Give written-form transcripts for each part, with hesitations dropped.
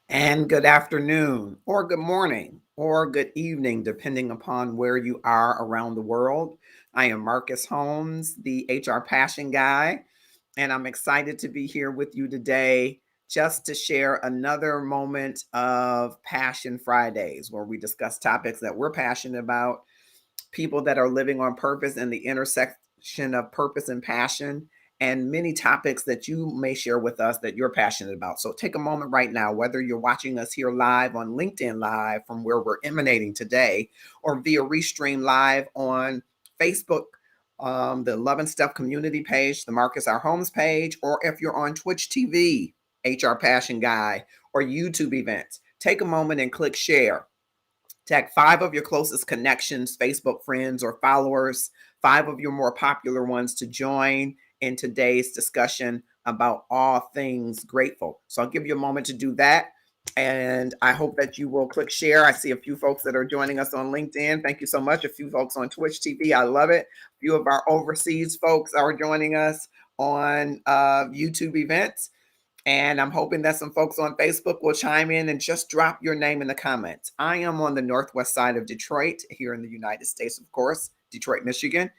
And good afternoon, or good morning, or good evening, depending upon where you are around the world. I am Marcus Holmes, the HR Passion Guy, and I'm excited to be here with you today just to share another moment of Passion Fridays, where we discuss topics that we're passionate about, people that are living on purpose and the intersection of purpose and passion, and many topics that you may share with us that you're passionate about. So take a moment right now, whether you're watching us here live on LinkedIn Live from where we're emanating today, or via Restream Live on Facebook, the Love and Stuff community page, the Marcus R. Holmes page, or if you're on Twitch TV, HR Passion Guy, or YouTube events, take a moment and click share. Tag 5 of your closest connections, Facebook friends or followers, 5 of your more popular ones to join in today's discussion about all things grateful. So I'll give you a moment to do that. And I hope that you will click share. I see a few folks that are joining us on LinkedIn. Thank you so much. A few folks on Twitch TV. I love it. A few of our overseas folks are joining us on YouTube events. And I'm hoping that some folks on Facebook will chime in and just drop your name in the comments. I am on the northwest side of Detroit, here in the United States, of course, Detroit, Michigan,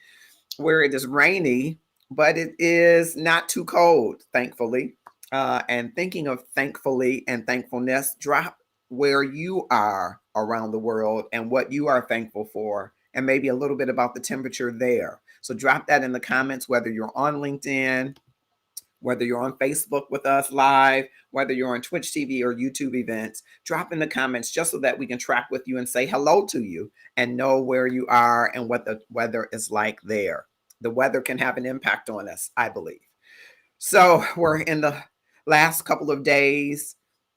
where it is rainy, but it is not too cold, thankfully. And thinking of thankfully and thankfulness, drop where you are around the world and what you are thankful for, and maybe a little bit about the temperature there. So drop that in the comments, whether you're on LinkedIn, whether you're on Facebook with us live, whether you're on Twitch TV or YouTube events, drop in the comments just so that we can track with you and say hello to you and know where you are and what the weather is like there. The weather can have an impact on us, I believe. So we're in the last couple of days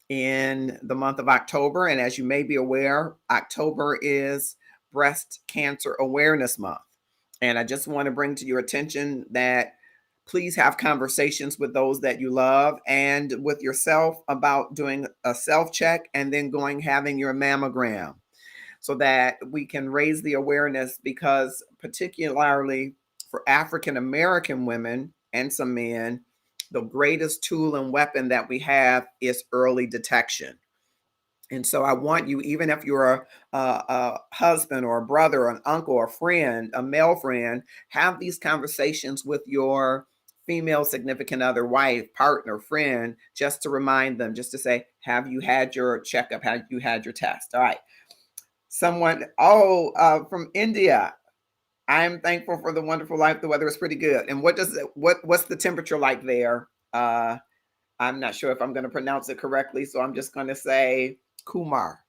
in the month of October. And as you may be aware, October is Breast Cancer Awareness Month. And I just want to bring to your attention that please have conversations with those that you love and with yourself about doing a self check and then having your mammogram so that we can raise the awareness, because particularly for African American women and some men, the greatest tool and weapon that we have is early detection. And so I want you, even if you're a husband or a brother or an uncle or a friend, a male friend, have these conversations with your female significant other, wife, partner, friend, just to remind them, just to say, have you had your checkup? Have you had your test? All right. Someone, from India. I'm thankful for the wonderful life. The weather is pretty good. And what's the temperature like there? I'm not sure if I'm going to pronounce it correctly, so I'm just going to say Kumar.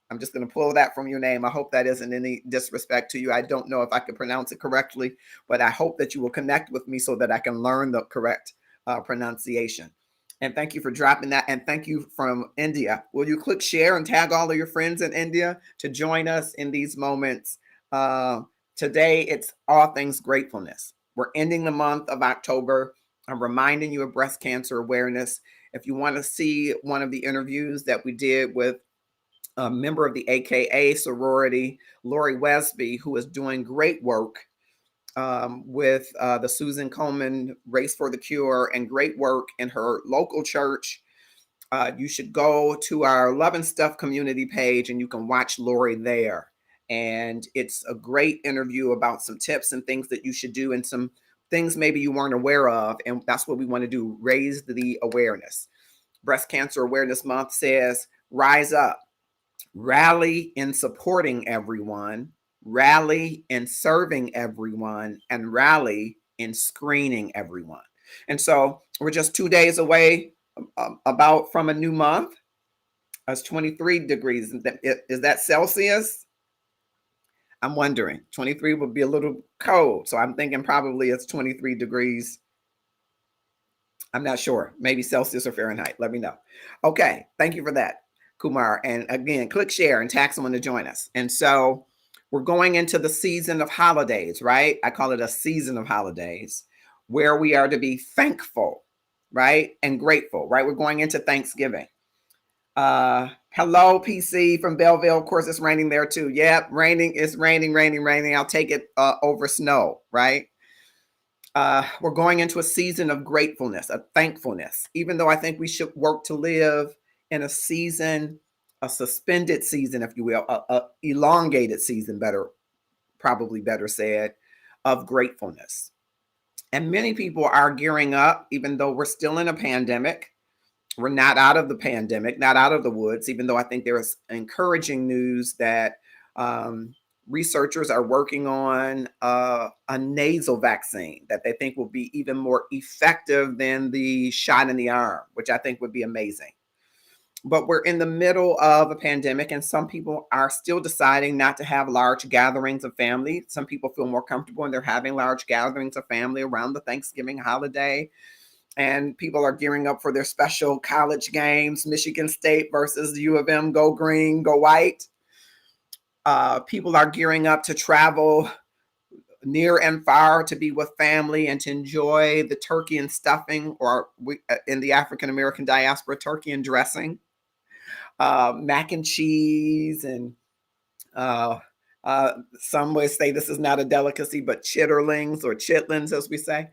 I'm just going to pull that from your name. I hope that isn't any disrespect to you. I don't know if I can pronounce it correctly, but I hope that you will connect with me so that I can learn the correct pronunciation. And thank you for dropping that. And thank you from India. Will you click share and tag all of your friends in India to join us in these moments? Today, it's all things gratefulness. We're ending the month of October. I'm reminding you of breast cancer awareness. If you want to see one of the interviews that we did with a member of the AKA sorority, Lori Wesby, who is doing great work with the Susan Komen Race for the Cure and great work in her local church. You should go to our Love and Stuff community page and you can watch Lori there. And it's a great interview about some tips and things that you should do and some things maybe you weren't aware of. And that's what we want to do, raise the awareness. Breast Cancer Awareness Month says, rise up, rally in supporting everyone, rally in serving everyone, and rally in screening everyone. And so we're just 2 days away about from a new month. It's 23 degrees. Is that Celsius? I'm wondering. 23 would be a little cold. So I'm thinking probably it's 23 degrees. I'm not sure. Maybe Celsius or Fahrenheit. Let me know. Okay. Thank you for that, Kumar. And again, click share and tag someone to join us. And so we're going into the season of holidays, right? I call it a season of holidays where we are to be thankful, right? And grateful, right? We're going into Thanksgiving. Hello, PC from Belleville. Of course, it's raining there too. Yep, raining. It's raining. I'll take it over snow, right? We're going into a season of gratefulness, of thankfulness, even though I think we should work to live in a season, a suspended season, if you will, a elongated season, probably better said, of gratefulness. And many people are gearing up, even though we're still in a pandemic. We're not out of the pandemic, not out of the woods, even though I think there is encouraging news that researchers are working on a nasal vaccine that they think will be even more effective than the shot in the arm, which I think would be amazing. But we're in the middle of a pandemic, and some people are still deciding not to have large gatherings of family. Some people feel more comfortable and they're having large gatherings of family around the Thanksgiving holiday. And people are gearing up for their special college games, Michigan State versus U of M, go green, go white. People are gearing up to travel near and far to be with family and to enjoy the turkey and stuffing, or in the African American diaspora, turkey and dressing, mac and cheese, and some would say this is not a delicacy, but chitterlings or chitlins, as we say.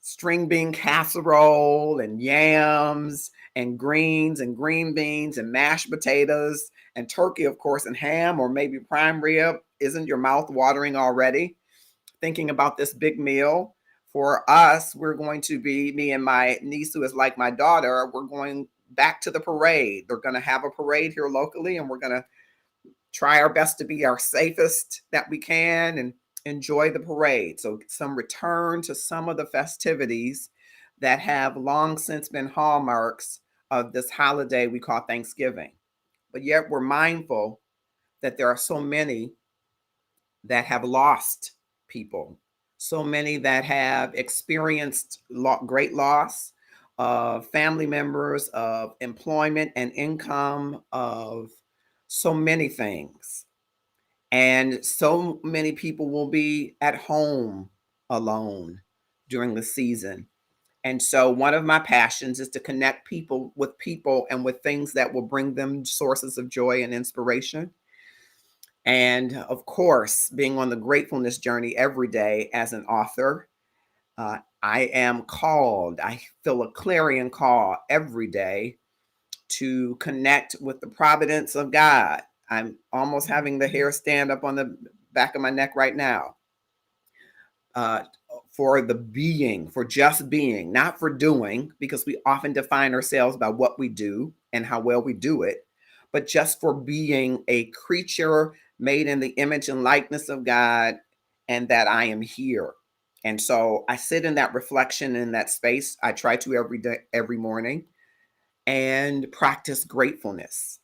String bean casserole and yams and greens and green beans and mashed potatoes and turkey, of course, and ham or maybe prime rib. Isn't your mouth watering already thinking about this big meal? For us, we're going to be, me and my niece, who is like my daughter, we're going back to the parade. They're going to have a parade here locally, and we're going to try our best to be our safest that we can and enjoy the parade. So some return to some of the festivities that have long since been hallmarks of this holiday we call Thanksgiving. But yet we're mindful that there are so many that have lost people, so many that have experienced great loss of family members, of employment and income, of so many things. And so many people will be at home alone during the season. And so one of my passions is to connect people and with things that will bring them sources of joy and inspiration. And of course, being on the gratefulness journey every day as an author, I am called, I feel a clarion call every day to connect with the providence of God. I'm almost having the hair stand up on the back of my neck right now. For the being, for just being, not for doing, because we often define ourselves by what we do and how well we do it, but just for being a creature made in the image and likeness of God, and that I am here. And so I sit in that reflection, in that space. I try to every day, every morning, and practice gratefulness.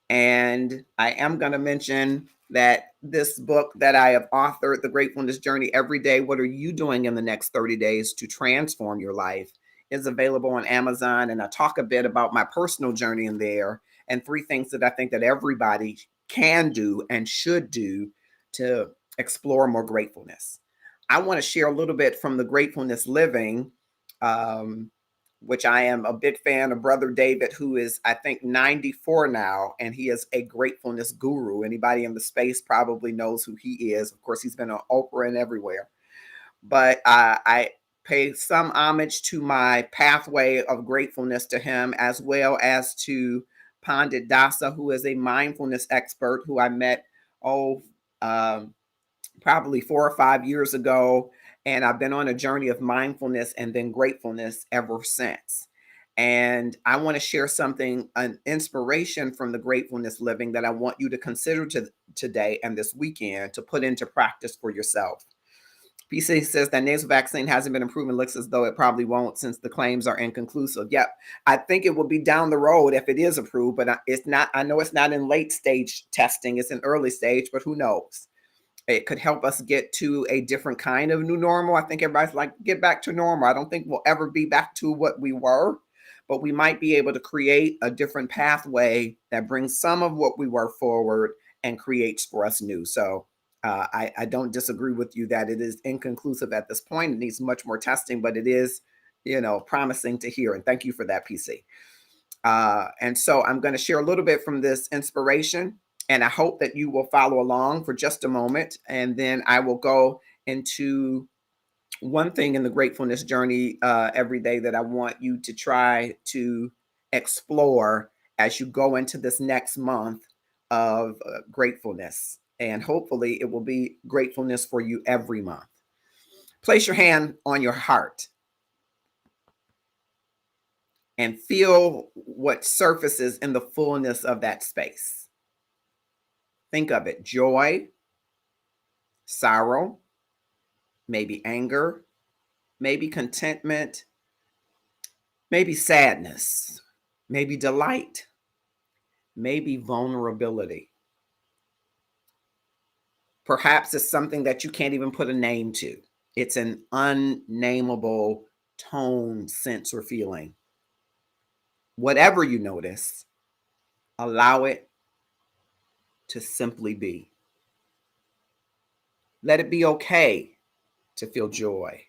And I am going to mention that this book that I have authored, The Gratefulness Journey Every Day, What Are You Doing in the Next 30 Days to Transform Your Life, is available on Amazon. And I talk a bit about my personal journey in there and 3 things that I think that everybody can do and should do to explore more gratefulness. I want to share a little bit from the Gratefulness Living which I am a big fan of Brother David, who is, I think, 94 now, and he is a gratefulness guru. Anybody in the space probably knows who he is. Of course, he's been on Oprah and everywhere. But I pay some homage to my pathway of gratefulness to him, as well as to Pandit Dasa, who is a mindfulness expert who I met, oh, um, probably 4 or 5 years ago. And I've been on a journey of mindfulness and then gratefulness ever since. And I want to share something, an inspiration from the gratefulness living that I want you to consider today and this weekend to put into practice for yourself. PC says that nasal vaccine hasn't been approved and looks as though it probably won't since the claims are inconclusive. Yep. I think it will be down the road if it is approved, but it's not. I know it's not in late stage testing, it's in early stage, but who knows? It could help us get to a different kind of new normal. I think everybody's like, get back to normal. I don't think we'll ever be back to what we were, but we might be able to create a different pathway that brings some of what we were forward and creates for us new. So I don't disagree with you that it is inconclusive at this point. It needs much more testing, but it is, promising to hear. And thank you for that, PC. And so I'm going to share a little bit from this inspiration, and I hope that you will follow along for just a moment. And then I will go into one thing in the gratefulness journey every day that I want you to try to explore as you go into this next month of gratefulness. And hopefully it will be gratefulness for you every month. Place your hand on your heart and feel what surfaces in the fullness of that space. Think of it: joy, sorrow, maybe anger, maybe contentment, maybe sadness, maybe delight, maybe vulnerability. Perhaps it's something that you can't even put a name to. It's an unnameable tone, sense, or feeling. Whatever you notice, allow it to simply be. Let it be okay to feel joy,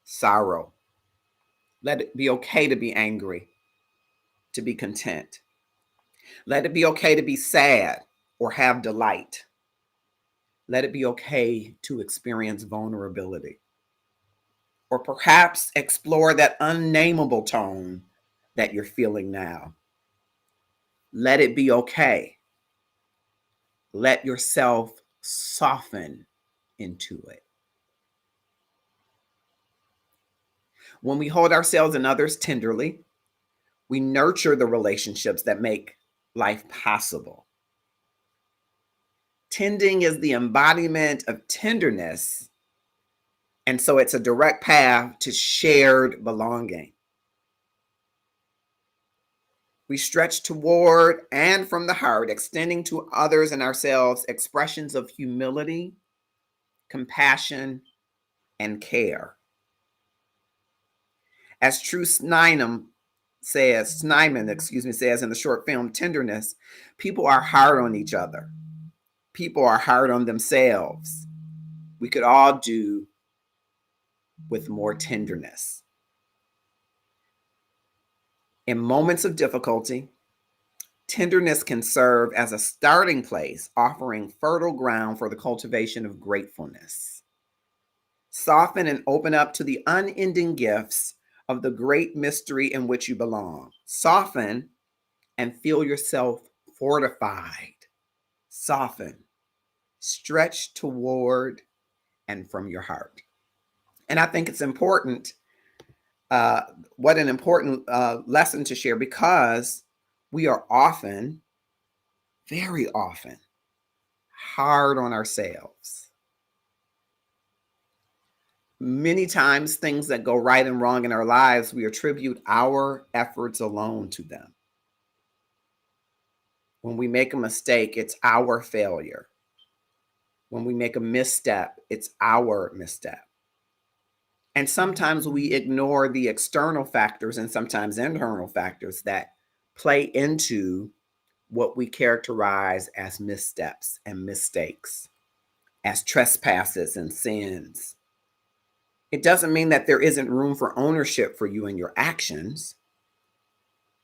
sorrow. Let it be okay to be angry, to be content. Let it be okay to be sad or have delight. Let it be okay to experience vulnerability. Or perhaps explore that unnameable tone that you're feeling now. Let it be okay. Let yourself soften into it. When we hold ourselves and others tenderly, we nurture the relationships that make life possible. Tending is the embodiment of tenderness, and so it's a direct path to shared belonging. We stretch toward and from the heart, extending to others and ourselves expressions of humility, compassion, and care. As True Snyman says in the short film Tenderness, people are hard on each other. People are hard on themselves. We could all do with more tenderness. In moments of difficulty, tenderness can serve as a starting place, offering fertile ground for the cultivation of gratefulness. Soften and open up to the unending gifts of the great mystery in which you belong. Soften and feel yourself fortified. Soften, stretch toward and from your heart. And I think it's important, what an important lesson to share, because we are often, very often, hard on ourselves. Many times, things that go right and wrong in our lives, we attribute our efforts alone to them. When we make a mistake, it's our failure. When we make a misstep, it's our misstep. And sometimes we ignore the external factors and sometimes internal factors that play into what we characterize as missteps and mistakes, as trespasses and sins. It doesn't mean that there isn't room for ownership for you and your actions,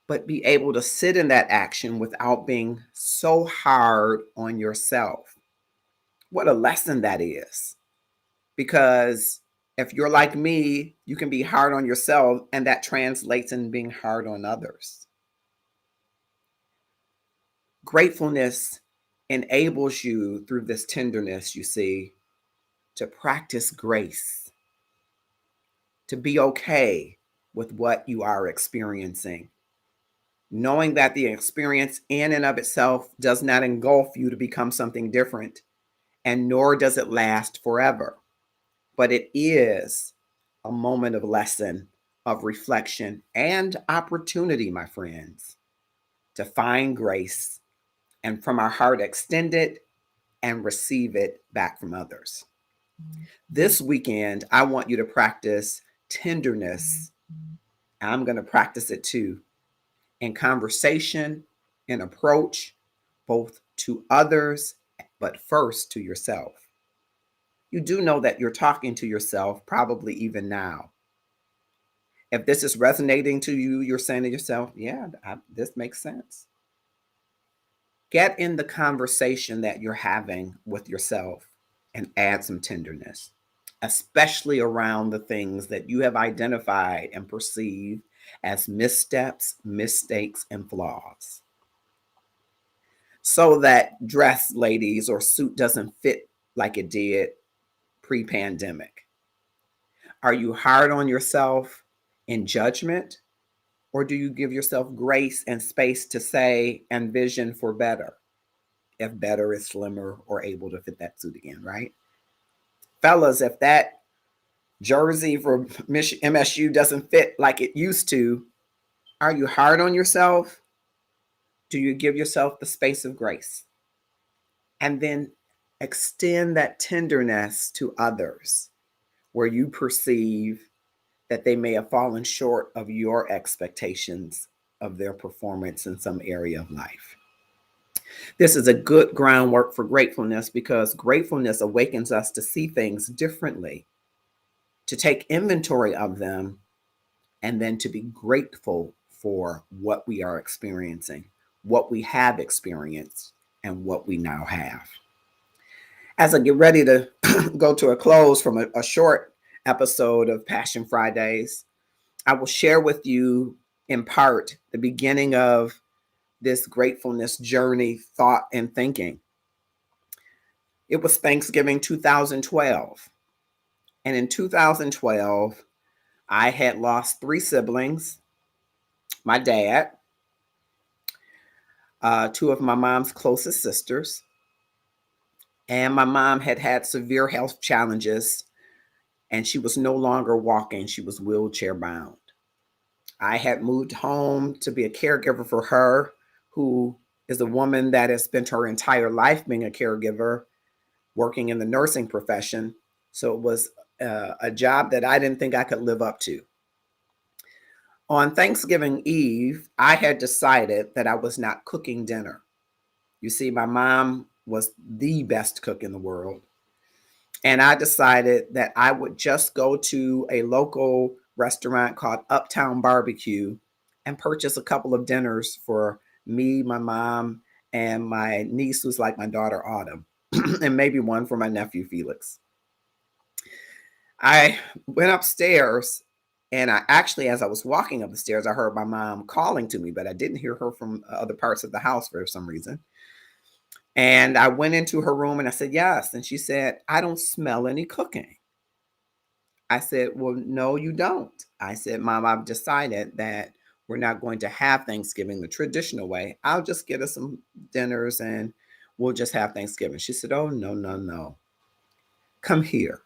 but be able to sit in that action without being so hard on yourself. What a lesson that is. Because if you're like me, you can be hard on yourself, and that translates in being hard on others. Gratefulness enables you through this tenderness, you see, to practice grace, to be okay with what you are experiencing, knowing that the experience in and of itself does not engulf you to become something different, and nor does it last forever. But it is a moment of lesson, of reflection, and opportunity, my friends, to find grace and from our heart extend it and receive it back from others. This weekend, I want you to practice tenderness. I'm going to practice it too in conversation, in approach, both to others, but first to yourself. You do know that you're talking to yourself, probably even now. If this is resonating to you, you're saying to yourself, yeah, this makes sense. Get in the conversation that you're having with yourself and add some tenderness, especially around the things that you have identified and perceived as missteps, mistakes, and flaws. So that dress, ladies, or suit doesn't fit like it did pre-pandemic. Are you hard on yourself in judgment, or do you give yourself grace and space to say and vision for better, if better is slimmer or able to fit that suit again, right? Fellas, if that jersey for MSU doesn't fit like it used to, are you hard on yourself? Do you give yourself the space of grace? And then extend that tenderness to others where you perceive that they may have fallen short of your expectations of their performance in some area of life. This is a good groundwork for gratefulness because gratefulness awakens us to see things differently, to take inventory of them, and then to be grateful for what we are experiencing, what we have experienced, and what we now have. As I get ready to go to a close from a short episode of Passion Fridays, I will share with you in part the beginning of this gratefulness journey, thought, and thinking. It was Thanksgiving 2012. And in 2012, I had lost 3 siblings, my dad, 2 of my mom's closest sisters, and my mom had had severe health challenges, and she was no longer walking. She was wheelchair bound. I had moved home to be a caregiver for her, who is a woman that has spent her entire life being a caregiver, working in the nursing profession. So it was a job that I didn't think I could live up to. On Thanksgiving Eve, I had decided that I was not cooking dinner. You see, my mom was the best cook in the world. And I decided that I would just go to a local restaurant called Uptown Barbecue and purchase a couple of dinners for me, my mom, and my niece, who's like my daughter, Autumn, and maybe one for my nephew, Felix. I went upstairs, and I actually, as I was walking up the stairs, I heard my mom calling to me, but I didn't hear her from other parts of the house for some reason. And I went into her room and I said, yes. And she said, I don't smell any cooking. I said, well, no, you don't. I said, Mom, I've decided that we're not going to have Thanksgiving the traditional way. I'll just get us some dinners and we'll just have Thanksgiving. She said, oh, no, no, no. Come here.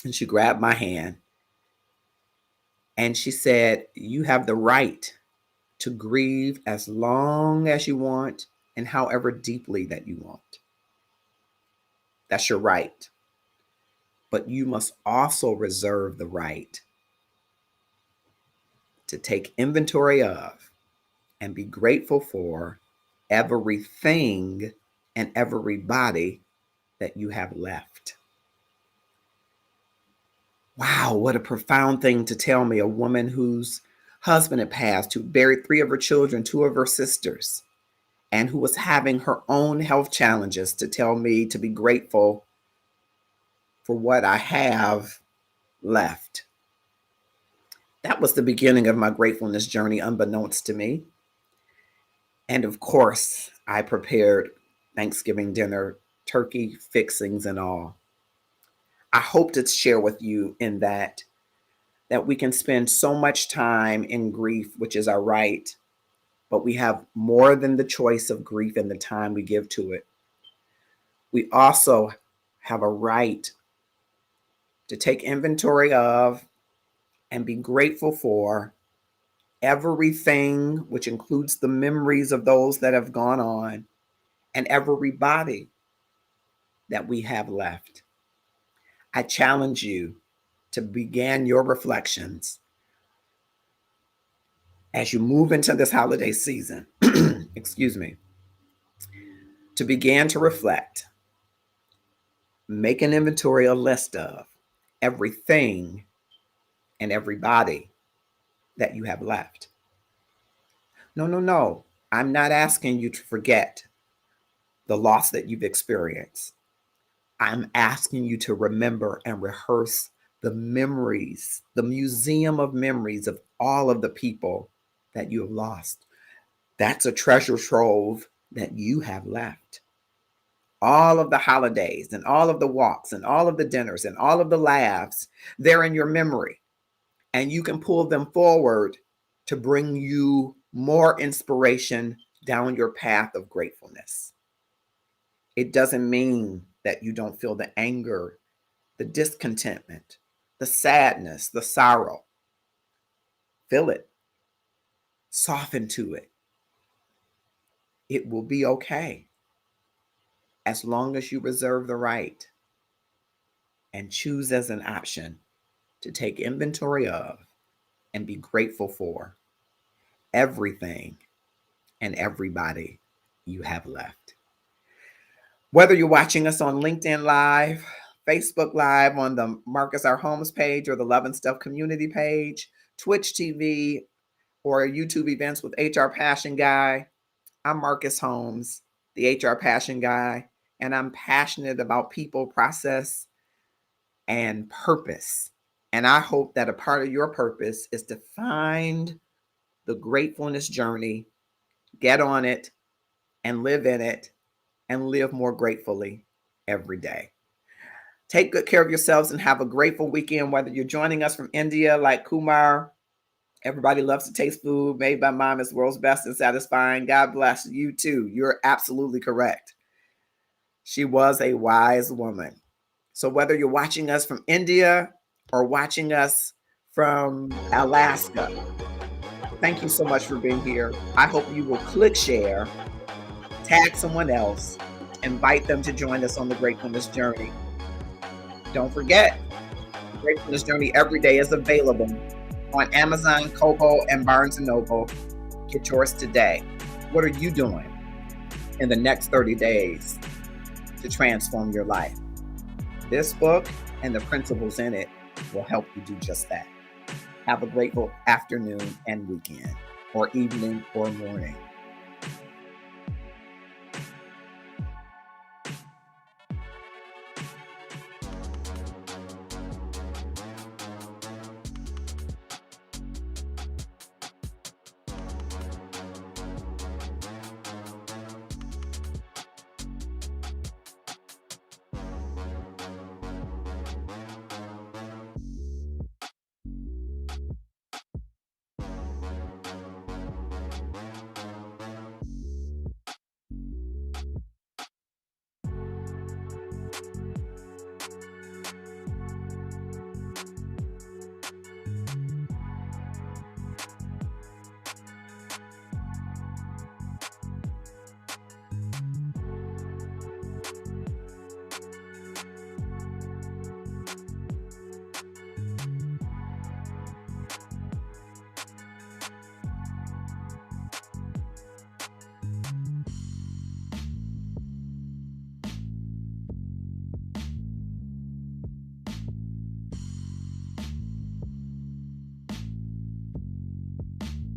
And she grabbed my hand and she said, you have the right to grieve as long as you want and however deeply that you want. That's your right. But you must also reserve the right to take inventory of and be grateful for everything and everybody that you have left. Wow, what a profound thing to tell me. A woman whose husband had passed, who buried three of her children, two of her sisters, and who was having her own health challenges, to tell me to be grateful for what I have left. That was the beginning of my gratefulness journey, unbeknownst to me. And of course, I prepared Thanksgiving dinner, turkey fixings and all. I hope to share with you in that we can spend so much time in grief, which is our right, but we have more than the choice of grief and the time we give to it. We also have a right to take inventory of and be grateful for everything, which includes the memories of those that have gone on and everybody that we have left. I challenge you to begin your reflections as you move into this holiday season, excuse me, to begin to reflect, make an inventory, a list of everything and everybody that you have left. No, no, no. I'm not asking you to forget the loss that you've experienced. I'm asking you to remember and rehearse the memories, the museum of memories of all of the people that you have lost. That's a treasure trove that you have left. All of the holidays and all of the walks and all of the dinners and all of the laughs, they're in your memory. And you can pull them forward to bring you more inspiration down your path of gratefulness. It doesn't mean that you don't feel the anger, the discontentment, the sadness, the sorrow. Feel it, soften to it. It will be okay as long as you reserve the right and choose as an option to take inventory of and be grateful for everything and everybody you have left. Whether you're watching us on LinkedIn Live, Facebook Live, on the Marcus R. Holmes page or the Love and Stuff community page, Twitch TV, or YouTube events with HR Passion Guy, I'm Marcus Holmes, the HR Passion Guy, and I'm passionate about people, process, and purpose. And I hope that a part of your purpose is to find the gratefulness journey, get on it, and live in it, and live more gratefully every day. Take good care of yourselves and have a grateful weekend, whether you're joining us from India like Kumar. Everybody loves to taste food made by mom is world's best and satisfying. God bless you too. You're absolutely correct. She was a wise woman. So whether you're watching us from India or watching us from Alaska, thank you so much for being here. I hope you will click share, tag someone else, invite them to join us on the Gratefulness Journey. Don't forget, the Gratefulness Journey every day is available on Amazon, Kobo, and Barnes & Noble. Get yours today. What are you doing in the next 30 days to transform your life? This book and the principles in it will help you do just that. Have a grateful afternoon and weekend, or evening or morning.